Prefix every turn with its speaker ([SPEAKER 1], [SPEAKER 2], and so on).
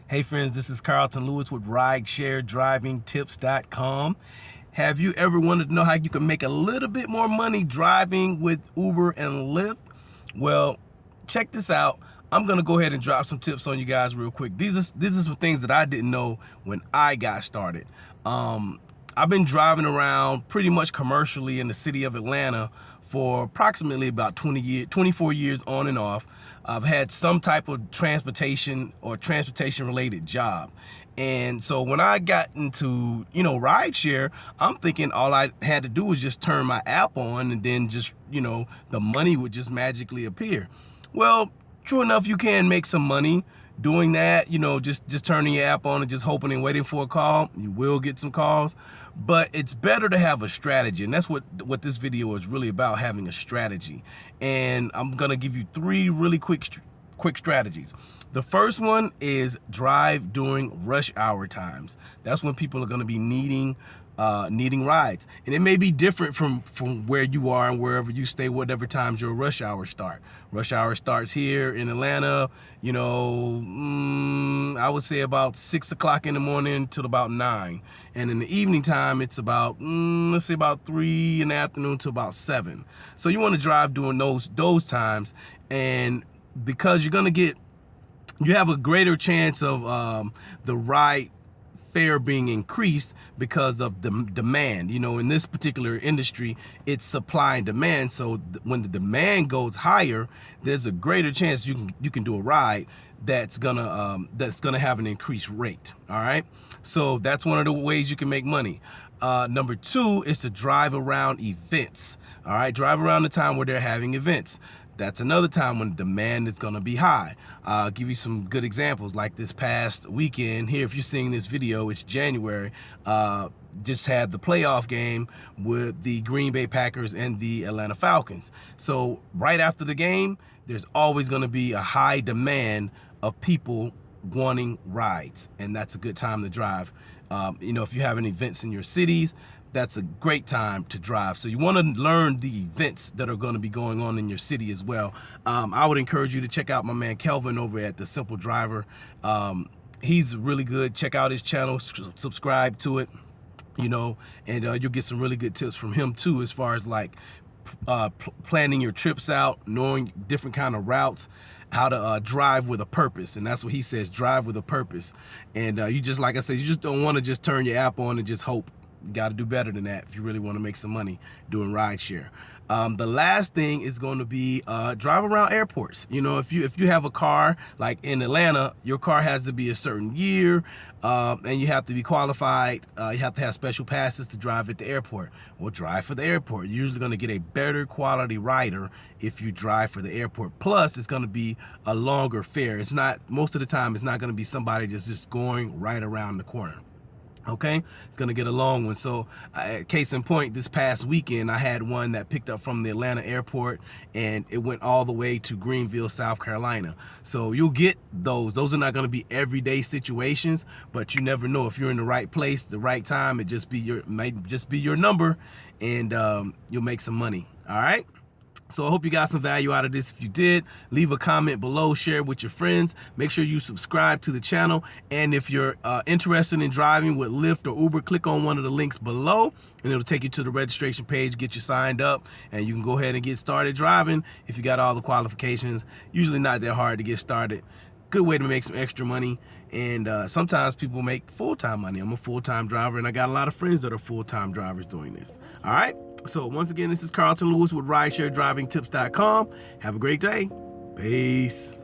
[SPEAKER 1] Hey friends, this is Carlton Lewis with RideshareDrivingTips.com. Have you ever wanted to know how you can make a little bit more money driving with Uber and Lyft? Well, check this out. I'm gonna go ahead and drop some tips on you guys real quick. These are some things that I didn't know when I got started. I've been driving around pretty much commercially in the city of Atlanta for approximately about 24 years on and off. I've had some type of transportation or transportation related job. And so when I got into, rideshare, I'm thinking all I had to do was just turn my app on and then just, the money would just magically appear. Well, true enough, you can make some money doing that, just turning your app on and just hoping and waiting for a call. You will get some calls, but it's better to have a strategy. And that's what this video is really about, having a strategy. And I'm going to give you three really quick strategies. The first one is drive during rush hour times. That's when people are going to be needing rides, and it may be different from where you are and wherever you stay, whatever times your rush hours start. Rush hour starts here in Atlanta, I would say about 6 o'clock in the morning till about 9, and in the evening time it's about let's say about 3 in the afternoon to about 7. So you want to drive during those times, and because you have a greater chance of the ride fare being increased because of the demand. In this particular industry, it's supply and demand. So when the demand goes higher, there's a greater chance you can do a ride that's gonna have an increased rate. All right, so that's one of the ways you can make money. Number two is to drive around events. All right, drive around the time where they're having events. That's another time when demand is going to be high. I'll give you some good examples, like this past weekend here. If you're seeing this video, it's January. Just had the playoff game with the Green Bay Packers and the Atlanta Falcons. So right after the game, there's always going to be a high demand of people wanting rides, and that's a good time to drive. If you're having events in your cities, that's a great time to drive. So you want to learn the events that are going to be going on in your city as well. I would encourage you to check out my man Kelvin over at The Simple Driver. He's really good. Check out his channel, subscribe to it, and you'll get some really good tips from him too, as far as like planning your trips out, knowing different kind of routes, how to drive with a purpose. And that's what he says, drive with a purpose. And you just, like I said, you just don't want to just turn your app on and just hope. You got to do better than that if you really want to make some money doing rideshare. The last thing is going to be drive around airports. If you have a car, like in Atlanta, your car has to be a certain year, and you have to be qualified. You have to have special passes to drive at the airport. Well, drive for the airport. You're usually going to get a better quality rider if you drive for the airport. Plus, it's going to be a longer fare. It's not, most of the time, it's not going to be somebody just going right around the corner. Okay, it's gonna get a long one. So case in point, this past weekend I had one that picked up from the Atlanta airport and it went all the way to Greenville, South Carolina. So you'll get those are not going to be everyday situations, but you never know. If you're in the right place, the right time, it might just be your number, and you'll make some money. All right, so I hope you got some value out of this. If you did, leave a comment below, share it with your friends. Make sure you subscribe to the channel. And if you're interested in driving with Lyft or Uber, click on one of the links below and it'll take you to the registration page, get you signed up, and you can go ahead and get started driving if you got all the qualifications. Usually not that hard to get started. Good way to make some extra money. And sometimes people make full-time money. I'm a full-time driver, and I got a lot of friends that are full-time drivers doing this. All right, so once again, this is Carlton Lewis with RideshareDrivingTips.com. Have a great day. Peace.